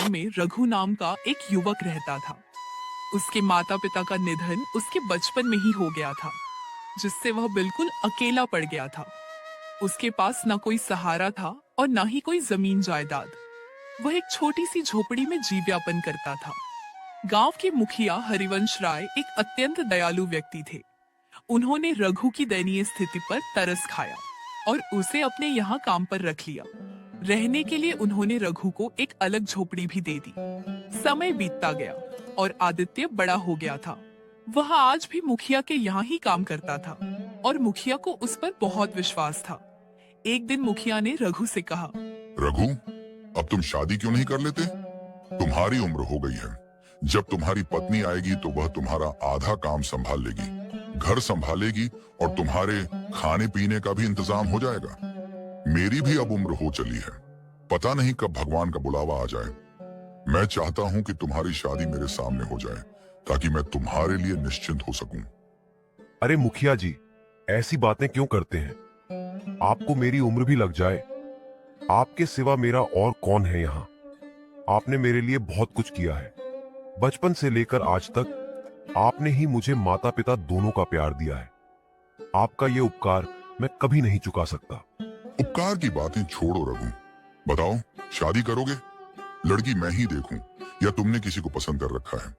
में रघु नाम का एक युवक रहता था। उसके माता पिता का निधन उसके बचपन में ही हो गया था, जिससे वह बिल्कुल अकेला पड़ गया था। उसके पास न कोई सहारा था और न ही कोई जमीन जायदाद। वह एक छोटी सी झोपड़ी में जीवन यापन करता था। गांव के मुखिया हरिवंश राय एक अत्यंत दयालु व्यक्ति थे। उन्होंने रघु की दयनीय स्थिति पर तरस खाया और उसे अपने यहाँ काम पर रख लिया। रहने के लिए उन्होंने रघु को एक अलग झोपड़ी भी दे दी। समय बीतता गया और आदित्य बड़ा हो गया था। वह आज भी मुखिया के यहाँ ही काम करता था और मुखिया को उस पर बहुत विश्वास था। एक दिन मुखिया ने रघु से कहा, रघु, अब तुम शादी क्यों नहीं कर लेते? तुम्हारी उम्र हो गई है। जब तुम्हारी पत्नी आएगी तो वह तुम्हारा आधा काम संभाल लेगी, घर संभालेगी और तुम्हारे खाने पीने का भी इंतजाम हो जाएगा। मेरी भी अब उम्र हो चली है, पता नहीं कब भगवान का बुलावा आ जाए। मैं चाहता हूँ कि तुम्हारी शादी मेरे सामने हो जाए ताकि मैं तुम्हारे लिए निश्चिंत हो सकूं। अरे मुखिया जी, ऐसी बातें क्यों करते हैं? आपको मेरी उम्र भी लग जाए, आपके सिवा मेरा और कौन है यहाँ? आपने मेरे लिए बहुत कुछ किया है। बचपन से लेकर आज तक आपने ही मुझे माता पिता दोनों का प्यार दिया है। आपका ये उपकार मैं कभी नहीं चुका सकता। उपकार की बातें छोड़ो रघु, बताओ शादी करोगे? लड़की मैं ही देखूं या तुमने किसी को पसंद कर रखा है?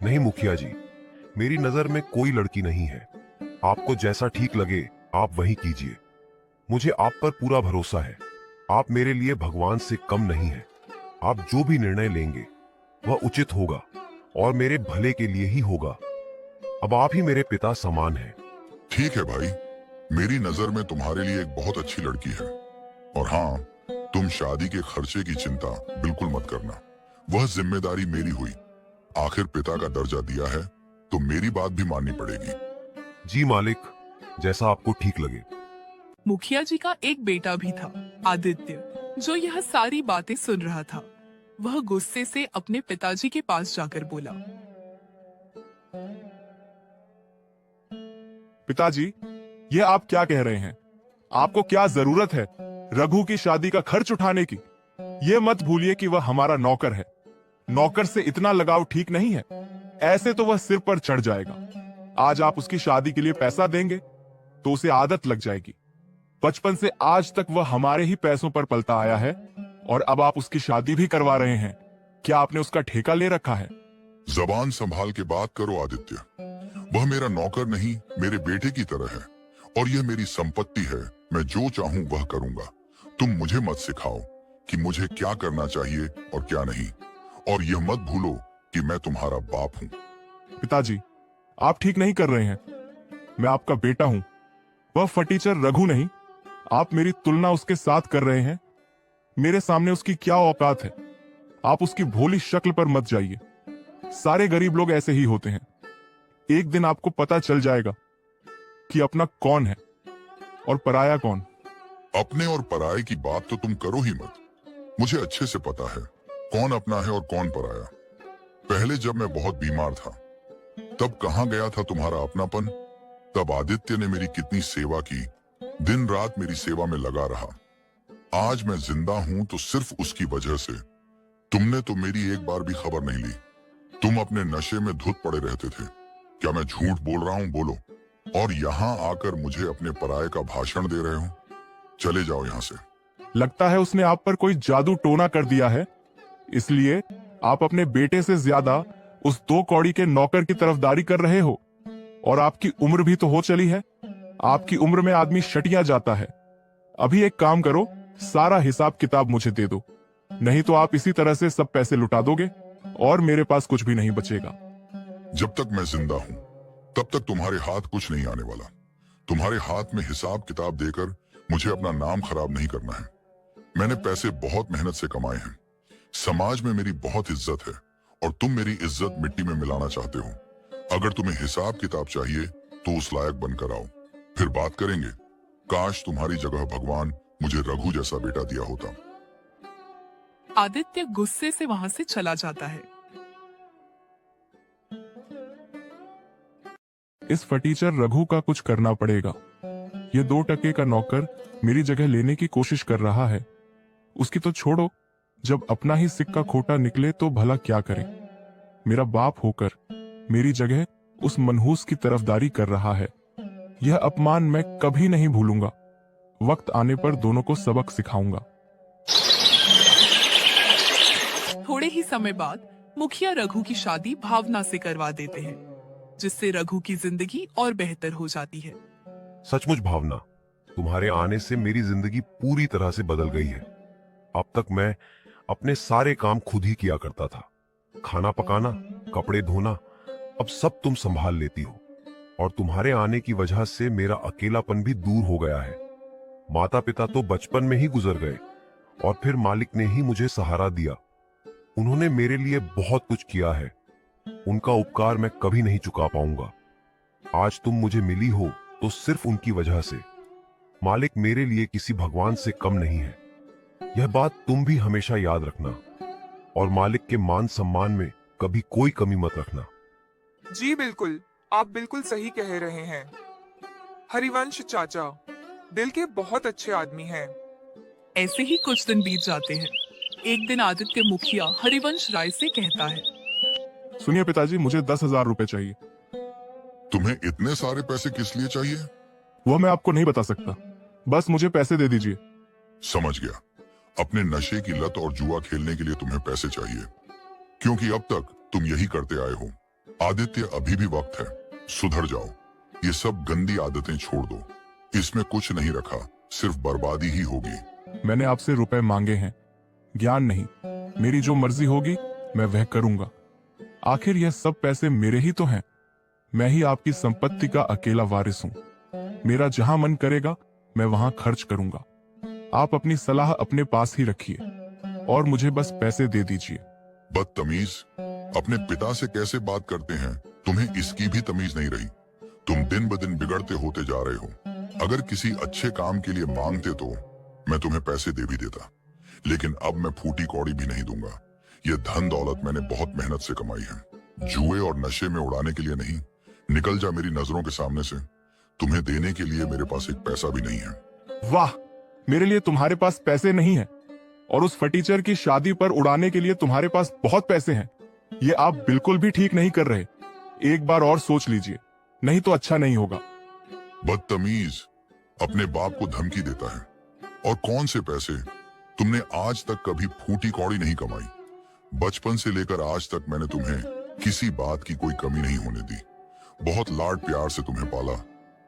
नहीं मुखिया जी, मेरी नजर में कोई लड़की नहीं है। आपको जैसा ठीक लगे आप वही कीजिए। मुझे आप पर पूरा भरोसा है। आप मेरे लिए भगवान से कम नहीं है। आप जो भी निर्णय लेंगे वह उचित होगा और मेरे भले के लिए ही होगा। अब आप ही मेरे पिता समान हैं। ठीक है भाई, मेरी नजर में तुम्हारे लिए एक बहुत अच्छी लड़की है। और हाँ, तुम शादी के खर्चे की चिंता बिल्कुल मत करना, वह जिम्मेदारी मेरी हुई। आखिर पिता का दर्जा दिया है तो मेरी बात भी माननी पड़ेगी। जी मालिक, जैसा आपको ठीक लगे। मुखिया जी का एक बेटा भी था, आदित्य, जो यह सारी बातें सुन रहा था। वह गुस्से से अपने पिताजी के पास जाकर बोला, पिताजी, ये आप क्या कह रहे हैं? आपको क्या जरूरत है रघु की शादी का खर्च उठाने की? ये मत भूलिए कि वह हमारा नौकर है। नौकर से इतना लगाव ठीक नहीं है। ऐसे तो वह सिर पर चढ़ जाएगा। आज आप उसकी शादी के लिए पैसा देंगे तो उसे आदत लग जाएगी। बचपन से आज तक वह हमारे ही पैसों पर पलता आया है और अब आप उसकी शादी भी करवा रहे हैं। क्या आपने उसका ठेका ले रखा है? जबान संभाल के बात करो आदित्य। वह मेरा नौकर नहीं, मेरे बेटे की तरह है और यह मेरी संपत्ति है। मैं जो चाहूं वह करूंगा। तुम मुझे मत सिखाओ कि मुझे क्या करना चाहिए और क्या नहीं। और यह मत भूलो कि मैं तुम्हारा बाप हूं। पिताजी, आप ठीक नहीं कर रहे हैं। मैं आपका बेटा हूं, वह फटीचर रघु नहीं। आप मेरी तुलना उसके साथ कर रहे हैं। मेरे सामने उसकी क्या औकात है? आप उसकी भोली शक्ल पर मत जाइए। सारे गरीब लोग ऐसे ही होते हैं। एक दिन आपको पता चल जाएगा कि अपना कौन है और पराया कौन। अपने और पराये की बात तो तुम करो ही मत। मुझे अच्छे से पता है कौन अपना है और कौन पराया। पहले जब मैं बहुत बीमार था तब कहाँ गया था तुम्हारा अपनापन? तब आदित्य ने मेरी कितनी सेवा की, दिन रात मेरी सेवा में लगा रहा। आज मैं जिंदा हूं तो सिर्फ उसकी वजह से। तुमने तो मेरी एक बार भी खबर नहीं ली। तुम अपने नशे में धुत पड़े रहते थे। क्या मैं झूठ बोल रहा हूं? बोलो। और यहाँ आकर मुझे अपने पराये का भाषण दे रहे हो? चले जाओ यहाँ से। लगता है उसने आप पर कोई जादू टोना कर दिया है, इसलिए आप अपने बेटे से ज्यादा उस 2 कौड़ी के नौकर की तरफदारी कर रहे हो। और आपकी उम्र भी तो हो चली है। आपकी उम्र में आदमी शटिया जाता है। अभी एक काम करो, सारा हिसाब किताब मुझे दे दो, नहीं तो आप इसी तरह से सब पैसे लुटा दोगे और मेरे पास कुछ भी नहीं बचेगा। जब तक मैं जिंदा हूं तब तक तुम्हारे हाथ कुछ नहीं आने वाला। तुम्हारे हाथ में हिसाब किताब देकर मुझे अपना नाम खराब नहीं करना है। मैंने पैसे बहुत मेहनत से कमाए हैं। समाज में मेरी बहुत इज्जत है और तुम मेरी इज्जत मिट्टी में मिलाना चाहते हो। अगर तुम्हें हिसाब किताब चाहिए तो उस लायक बनकर आओ, फिर बात करेंगे। काश तुम्हारी जगह भगवान मुझे रघु जैसा बेटा दिया होता। आदित्य गुस्से से वहां से चला जाता है। इस फटीचर रघु का कुछ करना पड़ेगा। ये 2 टके का नौकर मेरी जगह लेने की कोशिश कर रहा है। उसकी तो छोड़ो, जब अपना ही सिक्का खोटा निकले तो भला क्या करें। मेरा बाप होकर मेरी जगह उस मनहूस की तरफदारी कर रहा है। यह अपमान मैं कभी नहीं भूलूंगा। वक्त आने पर दोनों को सबक सिखाऊंगा। थोड़े ही समय बाद मुखिया रघु की शादी भावना से करवा देते हैं, जिससे रघु की जिंदगी और बेहतर हो जाती है। सचमुच भावना, तुम्हारे आने से मेरी जिंदगी पूरी तरह से बदल गई है। अब तक मैं अपने सारे काम खुद ही किया करता था। खाना पकाना, कपड़े धोना, अब सब तुम संभाल लेती हो। और तुम्हारे आने की वजह से मेरा अकेलापन भी दूर हो गया है। माता पिता तो बचपन में ही गुजर गए और फिर मालिक ने ही मुझे सहारा दिया। उन्होंने मेरे लिए बहुत कुछ किया है। उनका उपकार मैं कभी नहीं चुका पाऊंगा। आज तुम मुझे मिली हो तो सिर्फ उनकी वजह से। मालिक मेरे लिए किसी भगवान से कम नहीं है। यह बात तुम भी हमेशा याद रखना और मालिक के मान सम्मान में कभी कोई कमी मत रखना। जी बिल्कुल, आप बिल्कुल सही कह रहे हैं। हरिवंश चाचा दिल के बहुत अच्छे आदमी हैं। ऐसे ही कुछ दिन बीत जाते हैं। एक दिन आदित्य मुखिया हरिवंश राय से कहता है, सुनिए पिताजी, मुझे 10,000 रुपए चाहिए। तुम्हें इतने सारे पैसे किस लिए चाहिए? वह मैं आपको नहीं बता सकता, बस मुझे पैसे दे दीजिए। समझ गया। अपने नशे की लत और जुआ खेलने के लिए तुम्हें पैसे चाहिए, क्योंकि अब तक तुम यही करते आए हो। आदित्य, अभी भी वक्त है, सुधर जाओ। ये सब गंदी आदतें छोड़ दो। इसमें कुछ नहीं रखा, सिर्फ बर्बादी ही होगी। मैंने आपसे रुपए मांगे हैं, ज्ञान नहीं। मेरी जो मर्जी होगी मैं वह करूंगा। आखिर यह सब पैसे मेरे ही तो हैं। मैं ही आपकी संपत्ति का अकेला वारिस हूं। मेरा जहां मन करेगा मैं वहां खर्च करूंगा। आप अपनी सलाह अपने पास ही रखिए और मुझे बस पैसे दे दीजिए। बदतमीज, अपने पिता से कैसे बात करते हैं? तुम्हें इसकी भी तमीज नहीं रही। तुम दिन ब दिन बिगड़ते होते जा रहे हो। अगर किसी अच्छे काम के लिए मांगते तो मैं तुम्हें पैसे दे भी देता, लेकिन अब मैं फूटी कौड़ी भी नहीं दूंगा। यह धन दौलत मैंने बहुत मेहनत से कमाई है, जुए और नशे में उड़ाने के लिए नहीं। निकल जा मेरी नजरों के सामने से। तुम्हें देने के लिए मेरे पास एक पैसा भी नहीं है। वाह, मेरे लिए तुम्हारे पास पैसे नहीं है और उस फटीचर की शादी पर उड़ाने के लिए तुम्हारे पास बहुत पैसे हैं। ये आप बिल्कुल भी ठीक नहीं कर रहे। एक बार और सोच लीजिए, नहीं तो अच्छा नहीं होगा। बदतमीज, अपने बाप को धमकी देता है। और कौन से पैसे? तुमने आज तक कभी फूटी कौड़ी नहीं कमाई। बचपन से लेकर आज तक मैंने तुम्हें किसी बात की कोई कमी नहीं होने दी। बहुत लाड प्यार से तुम्हें पाला।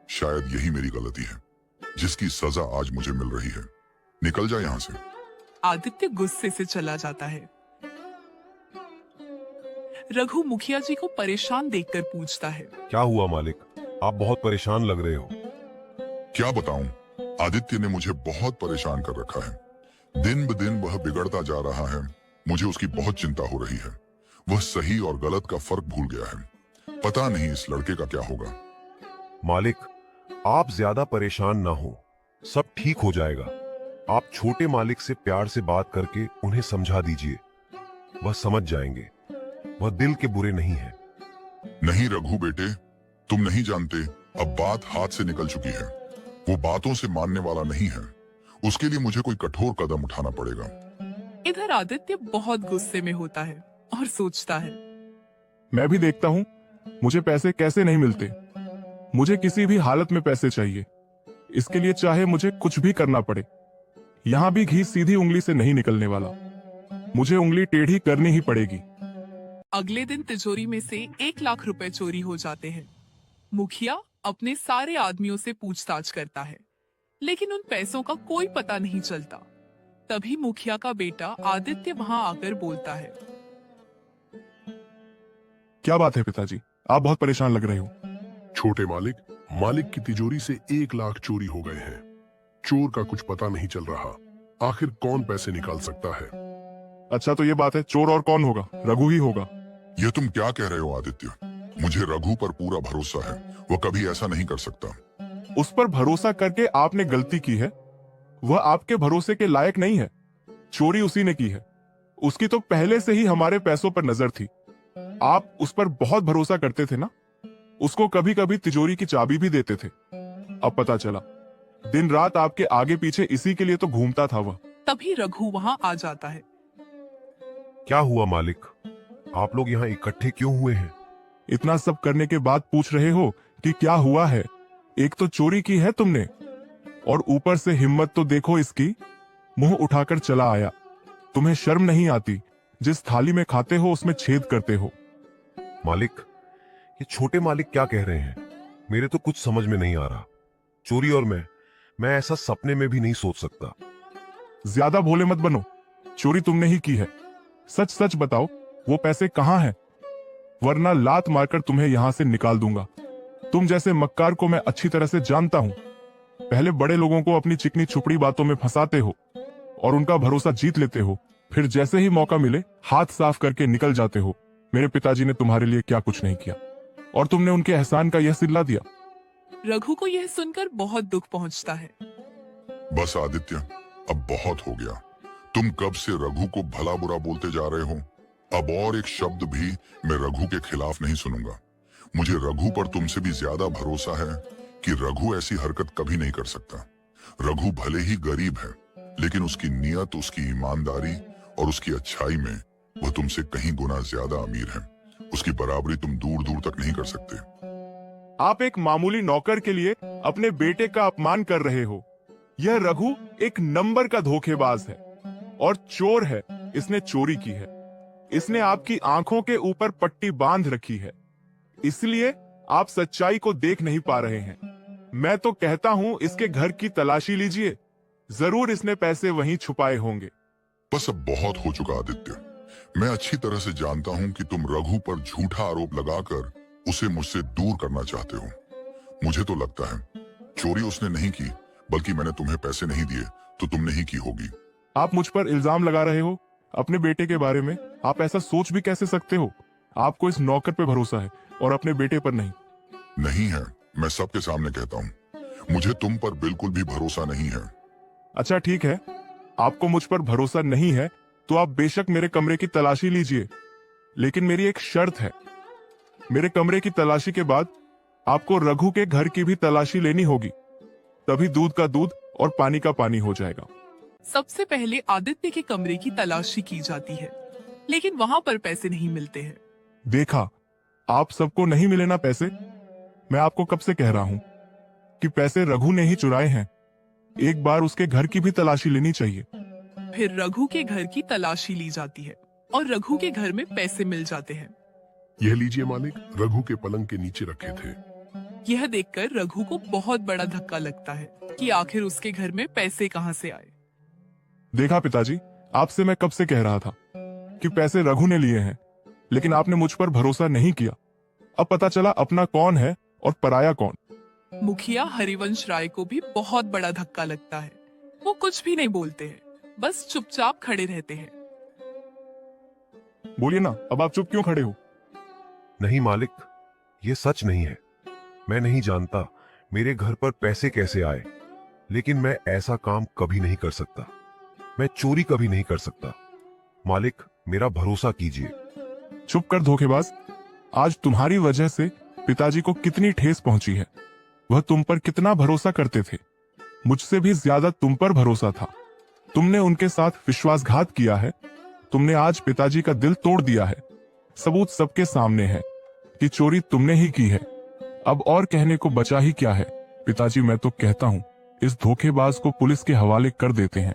शायद यही मेरी गलती है, जिसकी सजा आज मुझे मिल रही है। निकल जा यहाँ से। आदित्य गुस्से से चला जाता है। रघु मुखिया जी को परेशान देखकर पूछता है, क्या हुआ मालिक? आप बहुत परेशान लग रहे हो। क्या बताऊं, आदित्य ने मुझे बहुत परेशान कर रखा है। दिन ब दिन वह बिगड़ता जा रहा है। मुझे उसकी बहुत चिंता हो रही है। वह सही और गलत का फर्क भूल गया है। पता नहीं इस लड़के का क्या होगा। मालिक, आप ज्यादा परेशान ना हो, सब ठीक हो जाएगा। आप छोटे मालिक से प्यार से बात करके उन्हें समझा दीजिए, वह समझ जाएंगे। वह दिल के बुरे नहीं है। नहीं रघु बेटे, तुम नहीं जानते, अब बात हाथ से निकल चुकी है। वो बातों से मानने वाला नहीं है। उसके लिए मुझे कोई कठोर कदम उठाना पड़ेगा। इधर आदित्य बहुत गुस्से में होता है और सोचता है, मैं भी देखता हूं मुझे पैसे कैसे नहीं मिलते। मुझे किसी भी हालत में पैसे चाहिए। इसके लिए चाहे मुझे कुछ भी करना पड़े। यहां भी घी सीधी उंगली से नहीं निकलने वाला। मुझे उंगली टेढ़ी करनी ही पड़ेगी। अगले दिन तिजोरी में से 1 लाख रुपए चोरी हो जाते हैं। मुखिया अपने सारे आदमियों से पूछताछ करता है, लेकिन उन पैसों का कोई पता नहीं चलता। तभी मुखिया का बेटा आदित्य वहां आकर बोलता है, क्या बात है पिताजी, आप बहुत परेशान लग रहे हो। छोटे मालिक, मालिक की तिजोरी से 1 लाख चोरी हो गए हैं। चोर का कुछ पता नहीं चल रहा। आखिर कौन पैसे निकाल सकता है? अच्छा तो ये बात है, चोर और कौन होगा? रघु ही होगा। यह तुम क्या कह रहे हो आदित्य? मुझे रघु पर पूरा भरोसा है। वो कभी ऐसा नहीं कर सकता। उस पर भरोसा करके आपने गलती की है। वह आपके भरोसे के लायक नहीं है। चोरी उसी ने की है। उसकी तो पहले से ही हमारे पैसों पर नजर थी। आप उस पर बहुत भरोसा करते थे ना। उसको कभी कभी तिजोरी की चाबी भी देते थे। अब पता चला दिन रात आपके आगे पीछे इसी के लिए तो घूमता था वह। तभी रघु वहां आ जाता है। क्या हुआ मालिक? आप लोग यहाँ इकट्ठे क्यों हुए हैं? इतना सब करने के बाद पूछ रहे हो कि क्या हुआ है? एक तो चोरी की है तुमने, और ऊपर से हिम्मत तो देखो इसकी, मुंह उठाकर चला आया। तुम्हें शर्म नहीं आती? जिस थाली में खाते हो उसमें छेद करते हो। मालिक, ये छोटे मालिक क्या कह रहे हैं? मेरे तो कुछ समझ में नहीं आ रहा। चोरी और मैं ऐसा सपने में भी नहीं सोच सकता। ज्यादा भोले मत बनो। चोरी तुमने ही की है। सच सच बताओ, वो पैसे कहाँ हैं? वरना लात मारकर तुम्हें यहां से निकाल दूंगा। तुम जैसे मक्कार को मैं अच्छी तरह से जानता हूं। पहले बड़े लोगों को अपनी चिकनी छुपड़ी बातों में फंसाते हो और उनका भरोसा जीत लेते हो, फिर जैसे ही मौका मिले हाथ साफ करके निकल जाते हो। मेरे पिताजी ने तुम्हारे लिए क्या कुछ नहीं किया, और तुमने उनके एहसान का यह सिला दिया। रघु को यह सुनकर बहुत दुख पहुंचता है। बस आदित्य, अब बहुत हो गया। तुम कब से रघु को भला बुरा बोलते जा रहे हो। अब और एक शब्द भी मैं रघु के खिलाफ नहीं सुनूंगा। मुझे रघु पर तुमसे भी ज्यादा भरोसा है कि रघु ऐसी हरकत कभी नहीं कर सकता। रघु भले ही गरीब है, लेकिन उसकी नियत, उसकी ईमानदारी और उसकी अच्छाई में वह तुमसे कहीं गुना ज्यादा अमीर है। उसकी बराबरी तुम दूर दूर तक नहीं कर सकते। आप एक मामूली नौकर के लिए अपने बेटे का अपमान कर रहे हो। यह रघु एक नंबर का धोखेबाज है और चोर है। इसने चोरी की है। इसने आपकी आंखों के ऊपर पट्टी बांध रखी है, इसलिए आप सच्चाई को देख नहीं पा रहे हैं। मैं तो कहता हूं इसके घर की तलाशी लीजिए। जरूर इसने पैसे वहीं छुपाए होंगे। बस अब बहुत हो चुका आदित्य। मैं अच्छी तरह से जानता हूं कि तुम रघु पर झूठा आरोप लगाकर उसे मुझसे दूर करना चाहते हो। मुझे तो लगता है चोरी उसने नहीं की, बल्कि मैंने तुम्हें पैसे नहीं दिए तो तुमने ही की होगी। आप मुझ पर इल्जाम लगा रहे हो अपने बेटे के बारे में। आप ऐसा सोच भी कैसे सकते हो? आपको इस नौकर पे भरोसा है और अपने बेटे पर नहीं। नहीं है, मैं सबके सामने कहता हूँ, मुझे तुम पर बिल्कुल भी भरोसा नहीं है। अच्छा ठीक है, आपको मुझ पर भरोसा नहीं है तो आप बेशक मेरे कमरे की तलाशी लीजिए, लेकिन मेरी एक शर्त है। मेरे कमरे की तलाशी के बाद आपको रघु के घर की भी तलाशी लेनी होगी, तभी दूध का दूध और पानी का पानी हो जाएगा। सबसे पहले आदित्य के कमरे की तलाशी की जाती है, लेकिन वहां पर पैसे नहीं मिलते हैं। देखा, आप सबको नहीं मिले ना पैसे। मैं आपको कब से कह रहा हूं कि पैसे रघु ने ही चुराए हैं। एक बार उसके घर की भी तलाशी लेनी चाहिए। फिर रघु के घर की तलाशी ली जाती है और रघु के घर में पैसे मिल जाते हैं। यह लीजिए मालिक, रघु के पलंग के नीचे रखे थे। यह देखकर रघु को बहुत बड़ा धक्का लगता है कि आखिर उसके घर में पैसे कहां से आए। देखा पिताजी, आपसे मैं कब से कह रहा था कि पैसे रघु ने लिए हैं, लेकिन आपने मुझ पर भरोसा नहीं किया। अब पता चला अपना कौन है और पराया कौन। मुखिया हरिवंश राय को भी बहुत बड़ा धक्का लगता है। वो कुछ भी नहीं बोलते हैं, बस चुपचाप खड़े रहते हैं। बोलिए ना, अब आप चुप क्यों खड़े हो? नहीं मालिक, ये सच नहीं है। मैं नहीं जानता मेरे घर पर पैसे कैसे आए, लेकिन मैं ऐसा काम कभी नहीं कर सकता। मैं चोरी कभी नहीं कर सकता। मालिक, मेरा भरोसा कीजिए। चुप कर धोखेबाज। आज तुम्हारी वजह से पिताजी को कितनी ठेस पहुंची है। वह तुम पर कितना भरोसा करते थे। मुझसे भी ज्यादा तुम पर भरोसा था। तुमने उनके साथ विश्वासघात किया है। तुमने आज पिताजी का दिल तोड़ दिया है। सबूत सबके सामने है कि चोरी तुमने ही की है। अब और कहने को बचा ही क्या है। पिताजी, मैं तो कहता हूं इस धोखेबाज को पुलिस के हवाले कर देते हैं।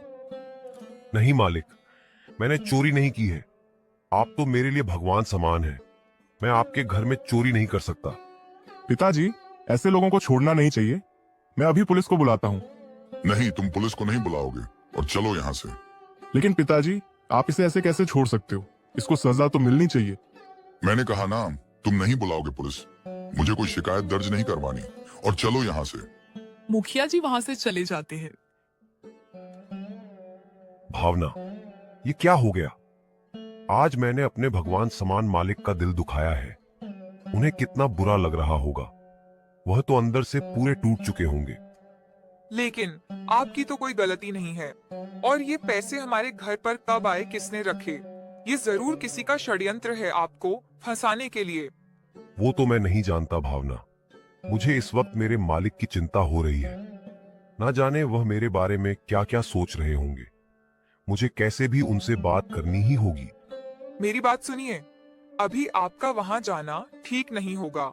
नहीं मालिक, मैंने चोरी नहीं की है। आप तो मेरे लिए भगवान समान हैं। मैं आपके घर में चोरी नहीं कर सकता। पिताजी, ऐसे लोगों को छोड़ना नहीं चाहिए। मैं अभी पुलिस को बुलाता हूं। नहीं, तुम पुलिस को नहीं बुलाओगे, और चलो यहाँ से। लेकिन पिताजी, आप इसे ऐसे कैसे छोड़ सकते हो? इसको सजा तो मिलनी चाहिए। मैंने कहा ना, तुम नहीं बुलाओगे पुलिस। मुझे कोई शिकायत दर्ज नहीं करवानी, और चलो यहाँ से। मुखिया जी वहां से चले जाते हैं। भावना, ये क्या हो गया? आज मैंने अपने भगवान समान मालिक का दिल दुखाया है। उन्हें कितना बुरा लग रहा होगा। वह तो अंदर से पूरे टूट चुके होंगे। लेकिन आपकी तो कोई गलती नहीं है। और ये पैसे हमारे घर पर कब आए, किसने रखे? ये जरूर किसी का षड्यंत्र है आपको फंसाने के लिए। वो तो मैं नहीं जानता भावना। मुझे इस वक्त मेरे मालिक की चिंता हो रही है। ना जाने वह मेरे बारे में क्या क्या सोच रहे होंगे। मुझे कैसे भी उनसे बात करनी ही होगी। मेरी बात सुनिए, अभी आपका वहाँ जाना ठीक नहीं होगा।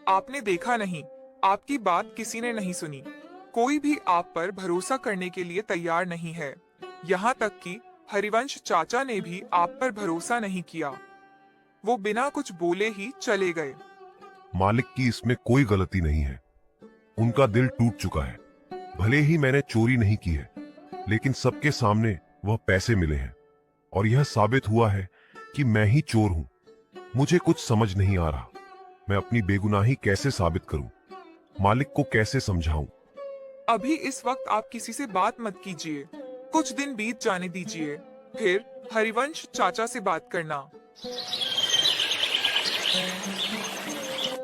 आपने देखा नहीं, आपकी बात किसी ने नहीं सुनी। कोई भी आप पर भरोसा करने के लिए तैयार नहीं है। यहाँ तक कि हरिवंश चाचा ने भी आप पर भरोसा नहीं किया। वो बिना कुछ बोले ही चले गए। मालिक की इसमें कोई गलती नहीं है। उनका दिल टूट चुका है। भले ही मैंने चोरी नहीं की है, लेकिन सबके सामने वह पैसे मिले हैं और यह साबित हुआ है कि मैं ही चोर हूं। मुझे कुछ समझ नहीं आ रहा। मैं अपनी बेगुनाही कैसे साबित करूं? मालिक को कैसे समझाऊं? अभी इस वक्त आप किसी से बात मत कीजिए। कुछ दिन बीत जाने दीजिए, फिर हरिवंश चाचा से बात करना।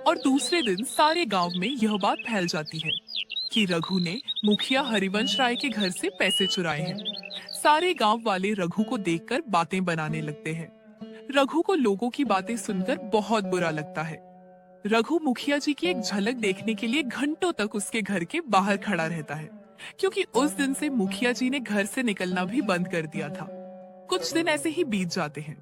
और दूसरे दिन सारे गांव में यह बात फैल जाती है कि रघु ने मुखिया हरिवंश राय के घर से पैसे चुराए हैं। सारे गांव वाले रघु को देखकर बातें बनाने लगते हैं। रघु को लोगों की बातें सुनकर बहुत बुरा लगता है। रघु मुखिया जी की एक झलक देखने के लिए घंटों तक उसके घर के बाहर खड़ा रहता है, क्योंकि उस दिन से मुखिया जी ने घर से निकलना भी बंद कर दिया था। कुछ दिन ऐसे ही बीत जाते हैं।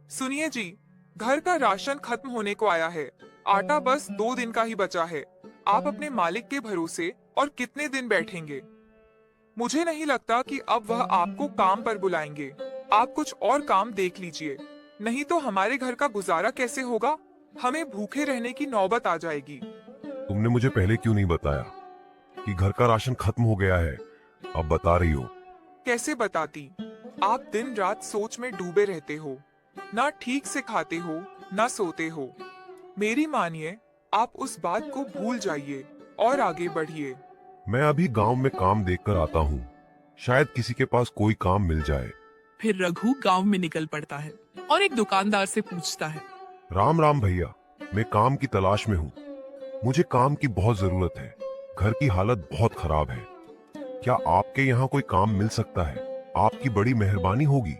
सुनिए जी, घर का राशन खत्म होने को आया है। आटा बस 2 दिन का ही बचा है। आप अपने मालिक के भरोसे और कितने दिन बैठेंगे? मुझे नहीं लगता कि अब वह आपको काम पर बुलाएंगे। आप कुछ और काम देख लीजिए, नहीं तो हमारे घर का गुजारा कैसे होगा? हमें भूखे रहने की नौबत आ जाएगी। तुमने मुझे पहले क्यों नहीं बताया कि घर का राशन खत्म हो गया है? अब बता रही हो। कैसे बताती? आप दिन रात सोच में डूबे रहते हो, ना ठीक से खाते हो ना सोते हो। मेरी मानिए, आप उस बात को भूल जाइए और आगे बढ़िए। मैं अभी गांव में काम देखकर आता हूँ। शायद किसी के पास कोई काम मिल जाए। फिर रघु गांव में निकल पड़ता है और एक दुकानदार से पूछता है, राम राम भैया, मैं काम की तलाश में हूँ। मुझे काम की बहुत जरूरत है। घर की हालत बहुत खराब है। क्या आपके यहाँ कोई काम मिल सकता है? आपकी बड़ी मेहरबानी होगी।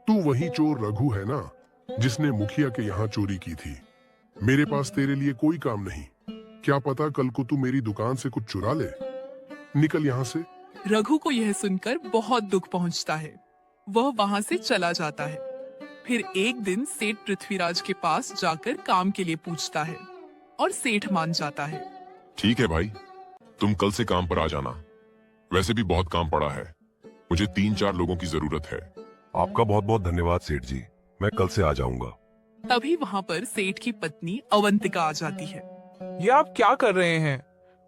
तू वही चोर रघु है ना, जिसने मुखिया के यहाँ चोरी की थी। मेरे पास तेरे लिए कोई काम नहीं। क्या पता कल को तू मेरी दुकान से कुछ चुरा ले। निकल यहाँ से। रघु को यह सुनकर बहुत दुख पहुंचता है। वह वहां से चला जाता है। फिर एक दिन सेठ पृथ्वीराज के पास जाकर काम के लिए पूछता है और सेठ मान जाता है। ठीक है भाई, तुम कल से काम पर आ जाना। वैसे भी बहुत काम पड़ा है। मुझे 3-4 लोगों की जरूरत है। आपका बहुत बहुत धन्यवाद सेठ जी। मैं कल से आ जाऊंगा। तभी वहां पर सेठ की पत्नी अवंतिका आ जाती है। ये आप क्या कर रहे हैं?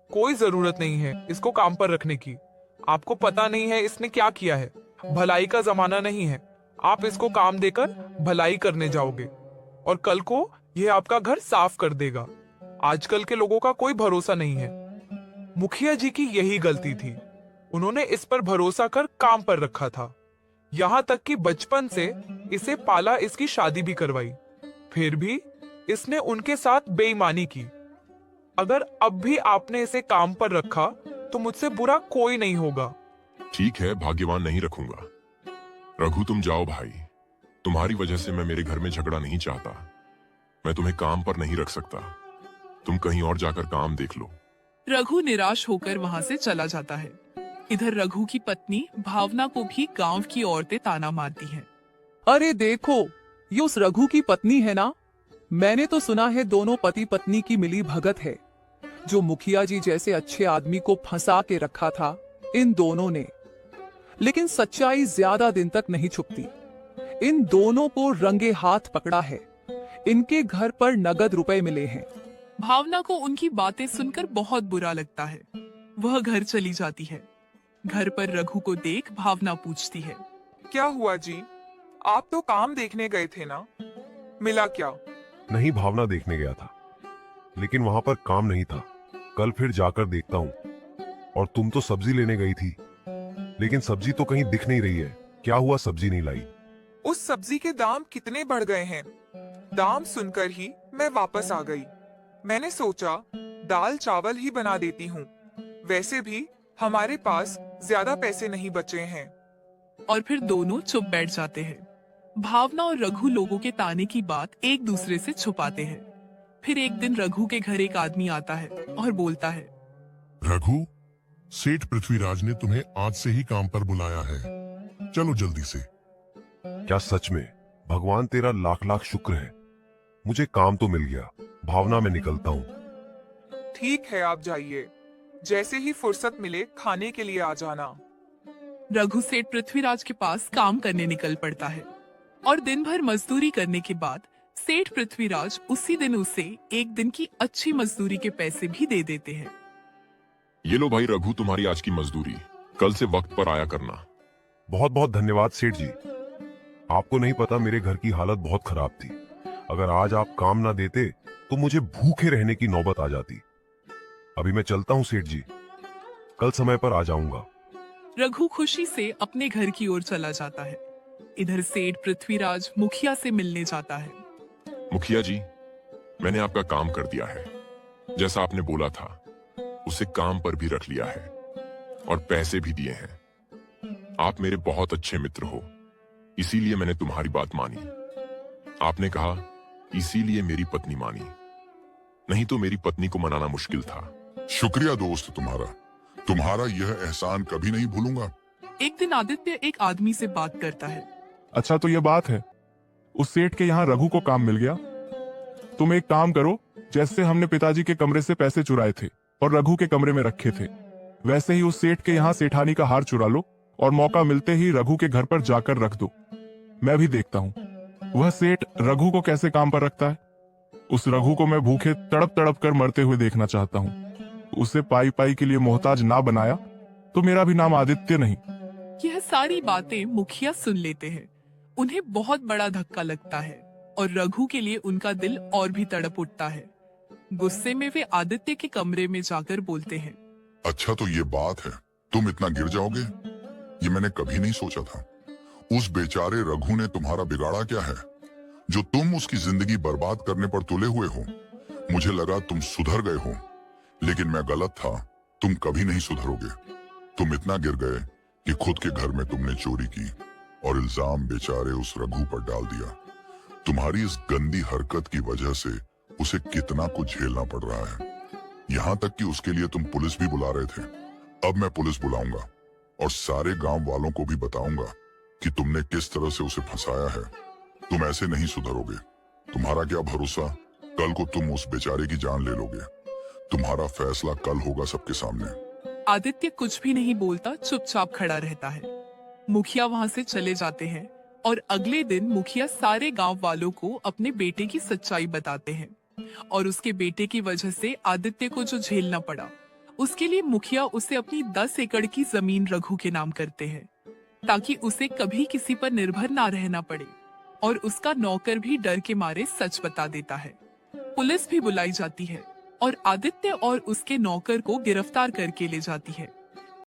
कोई जरूरत नहीं है इसको काम पर रखने की। आपको पता नहीं है इसने क्या किया है। भलाई का जमाना नहीं है। आप इसको काम देकर भलाई करने जाओगे और कल को यह आपका घर साफ कर देगा। आजकल के लोगों का कोई भरोसा नहीं है। मुखिया जी की यही गलती थी। उन्होंने इस पर भरोसा कर काम पर रखा था। यहाँ तक कि बचपन से इसे पाला, इसकी शादी भी करवाई। फिर भी इसने उनके साथ बेईमानी की। अगर अब भी आपने इसे काम पर रखा तो मुझसे बुरा कोई नहीं होगा। ठीक है, भाग्यवान नहीं रखूंगा। रघु तुम जाओ भाई। तुम्हारी वजह से मैं मेरे घर में झगड़ा नहीं चाहता। मैं तुम्हें काम पर नहीं रख सकता। तुम कहीं और जाकर काम देख लो। रघु निराश होकर वहां से चला जाता है। इधर रघु की पत्नी भावना को भी गांव की औरतें ताना मारती हैं। अरे देखो, ये उस रघु की पत्नी है ना? मैंने तो सुना है दोनों पति पत्नी की मिली भगत है। जो मुखिया जी जैसे अच्छे आदमी को फंसा के रखा था इन दोनों ने। लेकिन सच्चाई ज्यादा दिन तक नहीं छुपती। इन दोनों को रंगे हाथ पकड़ा है। इनके घर पर नगद रुपए मिले हैं। भावना को उनकी बातें सुनकर बहुत बुरा लगता है। वह घर चली जाती है। घर पर रघु को देख भावना पूछती है, क्या हुआ जी? आप तो काम देखने गए थे ना? मिला क्या? नहीं, भावना देखने गया था, लेकिन वहां पर काम नहीं था। कल फिर जाकर देखता हूँ। और तुम तो सब्जी लेने गई थी, लेकिन सब्जी तो कहीं दिख नहीं रही है। क्या हुआ, सब्जी नहीं लाई? उस सब्जी के दाम कितने बढ़ गए हैं। दाम सुनकर ही मैं वापस आ गई। मैंने सोचा दाल चावल ही बना देती हूँ। वैसे भी हमारे पास ज्यादा पैसे नहीं बचे हैं। और फिर दोनों चुप बैठ जाते हैं। भावना और रघु लोगों के ताने की बात एक दूसरे से छुपाते हैं। फिर एक दिन रघु के घर एक आदमी आता है और बोलता है, रघु, सेठ पृथ्वीराज ने तुम्हें आज से ही काम पर बुलाया है। चलो जल्दी से। क्या सच में? भगवान तेरा लाख लाख शुक्र है। मुझे काम तो मिल गया। भावना, मैं निकलता हूँ। ठीक है, आप जाइए। जैसे ही फुर्सत मिले खाने के लिए आ जाना। रघु सेठ पृथ्वीराज के पास काम करने निकल पड़ता है और दिन भर मजदूरी करने के बाद सेठ पृथ्वीराज उसी दिन उसे एक दिन की अच्छी मजदूरी के पैसे भी दे देते हैं। ये लो भाई रघु, तुम्हारी आज की मजदूरी। कल से वक्त पर आया करना। बहुत बहुत धन्यवाद सेठ जी। आपको नहीं पता, मेरे घर की हालत बहुत खराब थी। अगर आज आप काम ना देते तो मुझे भूखे रहने की नौबत आ जाती। अभी मैं चलता हूँ सेठ जी, कल समय पर आ जाऊंगा। रघु खुशी से अपने घर की ओर चला जाता है। इधर सेठ पृथ्वीराज मुखिया से मिलने जाता है। मुखिया जी, मैंने आपका काम कर दिया है। जैसा आपने बोला था, उसे काम पर भी रख लिया है और पैसे भी दिए हैं। आप मेरे बहुत अच्छे मित्र हो, इसीलिए मैंने तुम्हारी बात मानी। आपने कहा इसीलिए मेरी पत्नी मानी, नहीं तो मेरी पत्नी को मनाना मुश्किल था। शुक्रिया दोस्त तुम्हारा यह एहसान कभी नहीं भूलूंगा। एक दिन आदित्य एक आदमी से बात करता है। अच्छा, तो ये बात है। उस सेठ के यहाँ रघु को काम मिल गया। तुम एक काम करो, जैसे हमने पिताजी के कमरे से पैसे चुराए थे और रघु के कमरे में रखे थे, वैसे ही उस सेठ के यहाँ सेठानी का हार चुरा लो और मौका मिलते ही रघु के घर पर जाकर रख दो। मैं भी देखता हूँ वह सेठ रघु को कैसे काम पर रखता है। उस रघु को मैं भूखे तड़प तड़प कर मरते हुए देखना चाहता हूँ। उसे पाई पाई के लिए मोहताज ना बनाया तो मेरा भी नाम आदित्य नहीं। यह सारी बातें मुखिया सुन लेते हैं। उन्हें बहुत बड़ा धक्का लगता है और रघु के लिए उनका दिल और भी तड़प उठता है। गुस्से में वे आदित्य के कमरे में जाकर बोलते हैं, अच्छा तो ये बात है, तुम इतना गिर जाओगे, ये मैंने कभी नहीं सोचा था। उस बेचारे रघु ने तुम्हारा बिगाड़ा क्या है जो तुम उसकी जिंदगी बर्बाद करने पर तुले हुए हो। मुझे लगा तुम सुधर गए हो, लेकिन मैं गलत था। तुम कभी नहीं सुधरोगे। तुम इतना गिर गए कि खुद के घर में तुमने चोरी की और इल्जाम बेचारे उस रघु पर डाल दिया। तुम्हारी इस गंदी हरकत की वजह से उसे कितना कुछ झेलना पड़ रहा है, यहाँ तक कि उसके लिए तुम पुलिस भी बुला रहे थे। अब मैं पुलिस बुलाऊंगा और सारे गांव वालों को भी बताऊंगा कि तुमने किस तरह से उसे फंसाया है। तुम ऐसे नहीं सुधरोगे। तुम्हारा क्या भरोसा, कल को तुम उस बेचारे की जान ले लोगे। तुम्हारा फैसला कल होगा सबके सामने। आदित्य कुछ भी नहीं बोलता, चुपचाप खड़ा रहता है। मुखिया वहां से चले जाते हैं और अगले दिन मुखिया सारे गांव वालों को अपने बेटे की सच्चाई बताते हैं और उसके बेटे की वजह से आदित्य को जो झेलना पड़ा, उसके लिए मुखिया उसे अपनी 10 एकड़ की जमीन रघु के नाम करते हैं ताकि उसे कभी किसी पर निर्भर ना रहना पड़े। और उसका नौकर भी डर के मारे सच बता देता है। पुलिस भी बुलाई जाती है और आदित्य और उसके नौकर को गिरफ्तार करके ले जाती है।